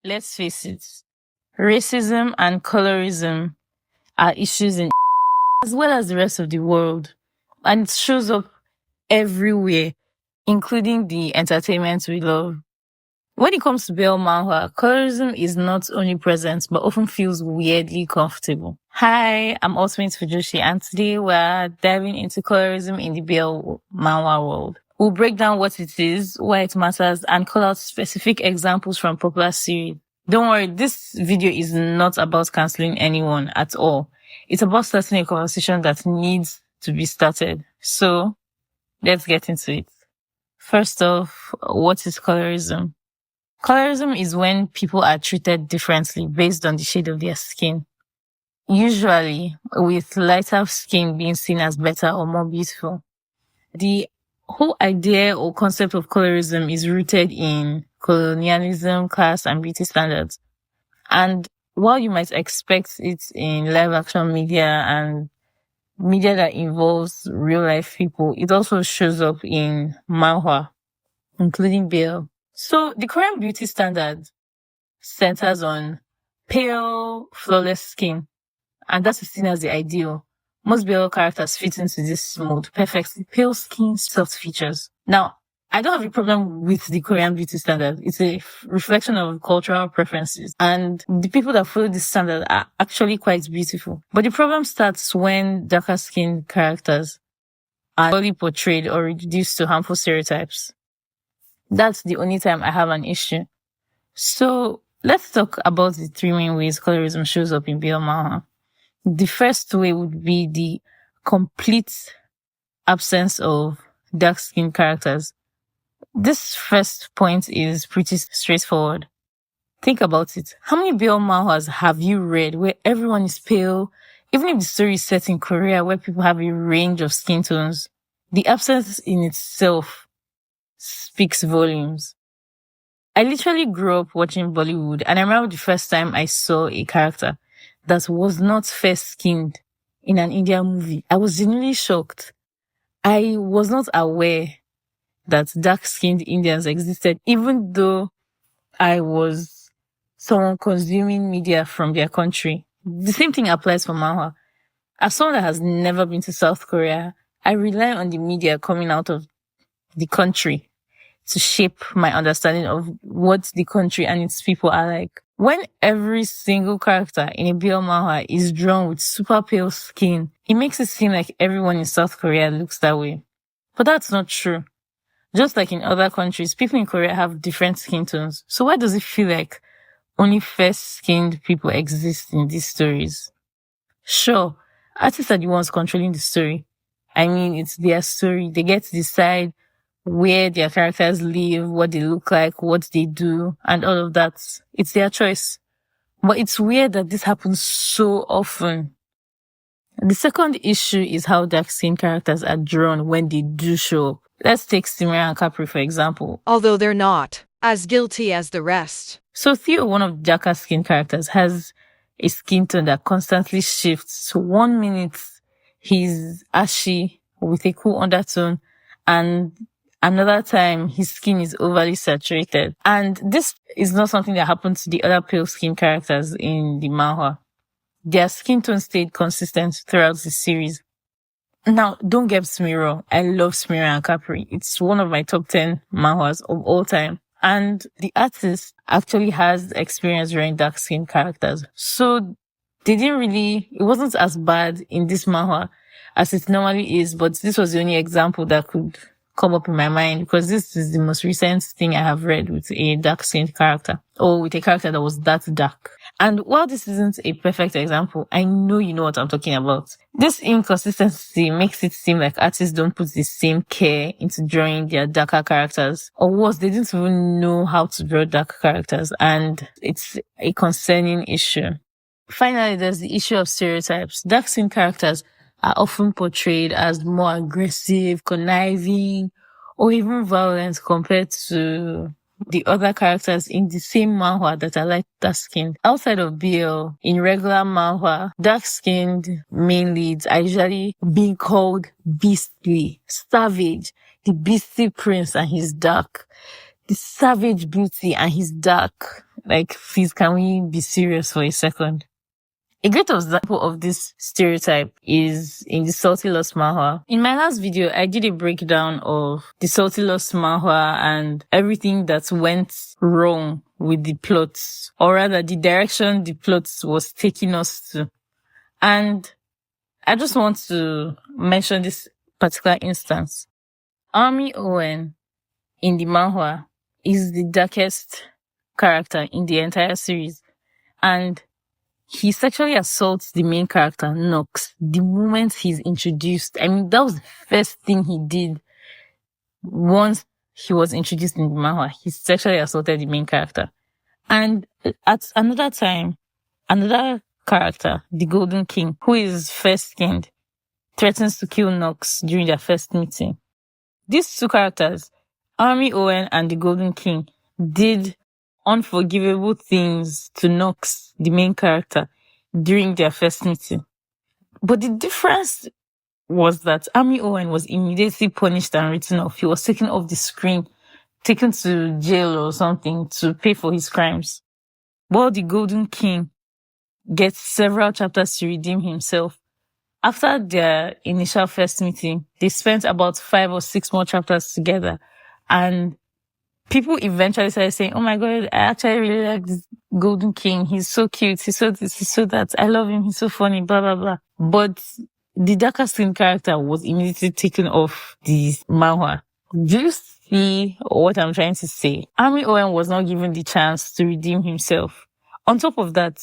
Let's face it, racism and colorism are issues in as well as the rest of the world. And it shows up everywhere, including the entertainment we love. When it comes to BL Manhwa, colorism is not only present, but often feels weirdly comfortable. Hi, I'm Ultimate Fujoshi, and today we're diving into colorism in the BL Manhwa world. We'll break down what it is, why it matters, and call out specific examples from popular series. Don't worry, this video is not about canceling anyone at all. It's about starting a conversation that needs to be started. So, let's get into it. First off, what is colorism? Colorism is when people are treated differently based on the shade of their skin. Usually, with lighter skin being seen as better or more beautiful. The whole idea or concept of colorism is rooted in colonialism, class, and beauty standards. And while you might expect it in live action media and media that involves real life people, it also shows up in manhwa, including BL. So the Korean beauty standard centers on pale, flawless skin, and that is seen as the ideal. Most BL characters fit into this mold perfectly. Pale skin, soft features. Now, I don't have a problem with the Korean beauty standard. It's a reflection of cultural preferences. And the people that follow this standard are actually quite beautiful. But the problem starts when darker skinned characters are only portrayed or reduced to harmful stereotypes. That's the only time I have an issue. So let's talk about the three main ways colorism shows up in BL Manhwa. The first way would be the complete absence of dark-skinned characters. This first point is pretty straightforward. Think about it. How many BL Manhwas have you read where everyone is pale? Even if the story is set in Korea where people have a range of skin tones, the absence in itself speaks volumes. I literally grew up watching Bollywood, and I remember the first time I saw a character that was not fair-skinned in an Indian movie. I was genuinely shocked. I was not aware that dark-skinned Indians existed, even though I was someone consuming media from their country. The same thing applies for manhwa. As someone that has never been to South Korea, I rely on the media coming out of the country to shape my understanding of what the country and its people are like. When every single character in a BL manhwa is drawn with super pale skin, it makes it seem like everyone in South Korea looks that way. But that's not true. Just like in other countries, people in Korea have different skin tones. So why does it feel like only fair-skinned people exist in these stories? Sure, artists are the ones controlling the story. I mean, it's their story. They get to decide where their characters live, what they look like, what they do, and all of that. It's their choice. But it's weird that this happens so often. The second issue is how dark-skinned characters are drawn when they do show up. Let's take Simran and Capri, for example. Although they're not as guilty as the rest. So Theo, one of the darker-skinned characters, has a skin tone that constantly shifts. So 1 minute, he's ashy with a cool undertone, and another time, his skin is overly saturated. And this is not something that happened to the other pale skin characters in the manhwa. Their skin tone stayed consistent throughout the series. Now, don't get me wrong. I love Smira and Capri. It's one of my top 10 manhwas of all time. And the artist actually has experience drawing dark skin characters. So it wasn't as bad in this manhwa as it normally is, but this was the only example that could come up in my mind because this is the most recent thing I have read with a dark-skinned character or with a character that was that dark. And while this isn't a perfect example, I know you know what I'm talking about. This inconsistency makes it seem like artists don't put the same care into drawing their darker characters, or worse, they didn't even know how to draw dark characters, and it's a concerning issue. Finally, there's the issue of stereotypes. Dark-skinned characters are often portrayed as more aggressive, conniving, or even violent compared to the other characters in the same manhwa that are lighter skinned. Outside of BL, in regular manhwa, dark-skinned main leads are usually being called beastly, savage, the beastly prince and his dark, the savage beauty and his dark. Like, please, can we be serious for a second? A great example of this stereotype is in the Salty Lost Manhwa. In my last video, I did a breakdown of the Salty Lost Manhwa and everything that went wrong with the plots, or rather the direction the plots was taking us to. And I just want to mention this particular instance. Army Owen in the manhwa is the darkest character in the entire series. And he sexually assaults the main character, Nox, the moment he's introduced. I mean, that was the first thing he did once he was introduced in the manhwa. He sexually assaulted the main character. And at another time, another character, the Golden King, who is fair-skinned, threatens to kill Nox during their first meeting. These two characters, Army Owen and the Golden King, did unforgivable things to Nox, the main character, during their first meeting. But the difference was that Army Owen was immediately punished and written off. He was taken off the screen, taken to jail or something to pay for his crimes. While the Golden King gets several chapters to redeem himself. After their initial first meeting, they spent about 5 or 6 more chapters together. And people eventually started saying, oh my God, I actually really like this Golden King. He's so cute. He's so this, he's so that. I love him. He's so funny, blah, blah, blah. But the darker skin character was immediately taken off the manhwa. Do you see what I'm trying to say? Army Owen was not given the chance to redeem himself. On top of that,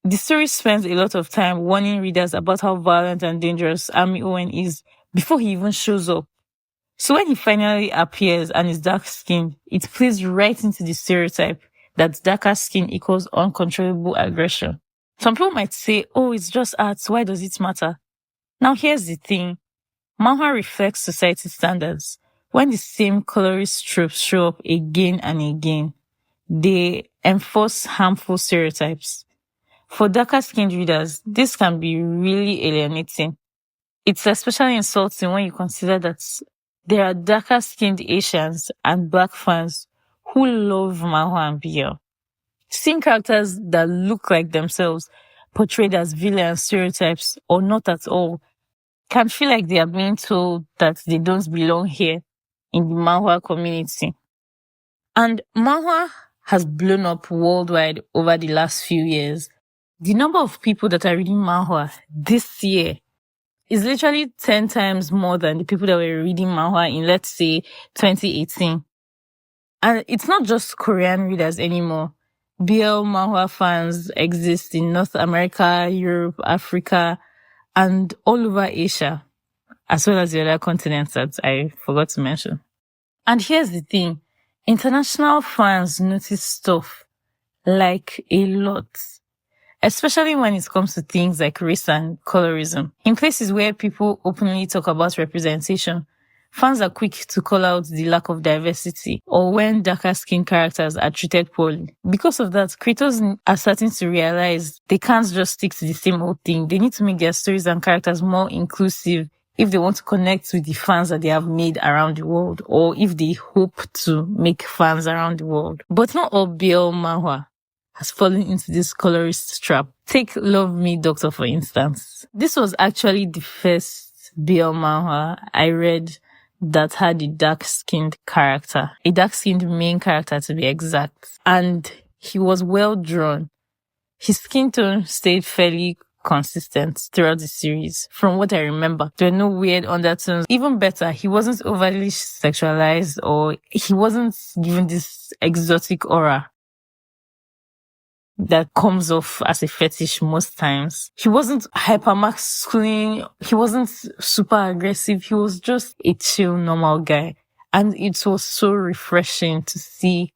the story spends a lot of time warning readers about how violent and dangerous Army Owen is before he even shows up. So when he finally appears and is dark-skinned, it plays right into the stereotype that darker skin equals uncontrollable aggression. Some people might say, oh, it's just art, why does it matter? Now here's the thing. Manhwa reflects society standards. When the same colorist tropes show up again and again, they enforce harmful stereotypes. For darker-skinned readers, this can be really alienating. It's especially insulting when you consider that there are darker-skinned Asians and Black fans who love Manhwa and BL. Seeing characters that look like themselves portrayed as villain stereotypes or not at all can feel like they are being told that they don't belong here in the Manhwa community. And Manhwa has blown up worldwide over the last few years. The number of people that are reading Manhwa this year is literally 10 times more than the people that were reading Manhwa in, let's say, 2018. And it's not just Korean readers anymore. BL Manhwa fans exist in North America, Europe, Africa, and all over Asia, as well as the other continents that I forgot to mention. And here's the thing. International fans notice stuff like a lot, especially when it comes to things like race and colorism. In places where people openly talk about representation, fans are quick to call out the lack of diversity or when darker skinned characters are treated poorly. Because of that, creators are starting to realize they can't just stick to the same old thing. They need to make their stories and characters more inclusive if they want to connect with the fans that they have made around the world, or if they hope to make fans around the world. But not all BL Manhwa has fallen into this colorist trap. Take Love Me Doctor, for instance. This was actually the first BL Manhwa I read that had a dark-skinned character, a dark-skinned main character to be exact. And he was well drawn. His skin tone stayed fairly consistent throughout the series. From what I remember, there were no weird undertones. Even better, he wasn't overly sexualized or he wasn't given this exotic aura that comes off as a fetish most times. He wasn't hyper-masculine. He wasn't super aggressive. He was just a chill, normal guy. And it was so refreshing to see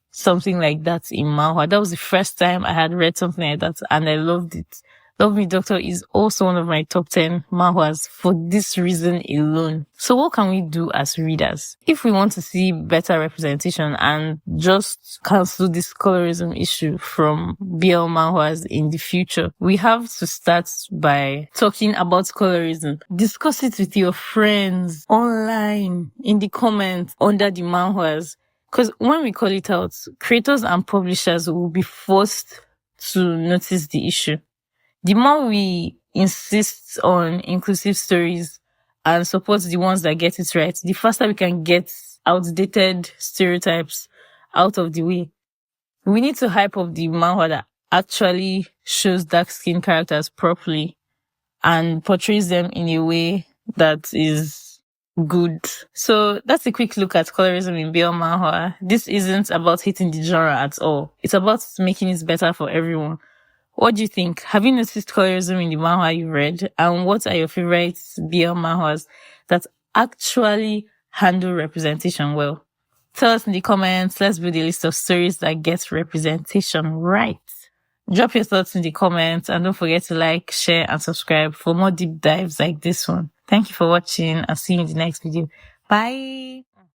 something like that in manhwa. That was the first time I had read something like that, and I loved it. Love Me Doctor is also one of my top 10 manhwas for this reason alone. So what can we do as readers? If we want to see better representation and just cancel this colorism issue from BL manhwas in the future, we have to start by talking about colorism. Discuss it with your friends, online, in the comments, under the manhwas. Because when we call it out, creators and publishers will be forced to notice the issue. The more we insist on inclusive stories and support the ones that get it right, the faster we can get outdated stereotypes out of the way. We need to hype up the manhwa that actually shows dark-skinned characters properly and portrays them in a way that is good. So that's a quick look at colorism in BL manhwa. This isn't about hitting the genre at all. It's about making it better for everyone. What do you think? Have you noticed colorism in the manhwa you read? And what are your favorite BL manhwas that actually handle representation well? Tell us in the comments. Let's build a list of stories that get representation right. Drop your thoughts in the comments and don't forget to like, share, and subscribe for more deep dives like this one. Thank you for watching and see you in the next video. Bye!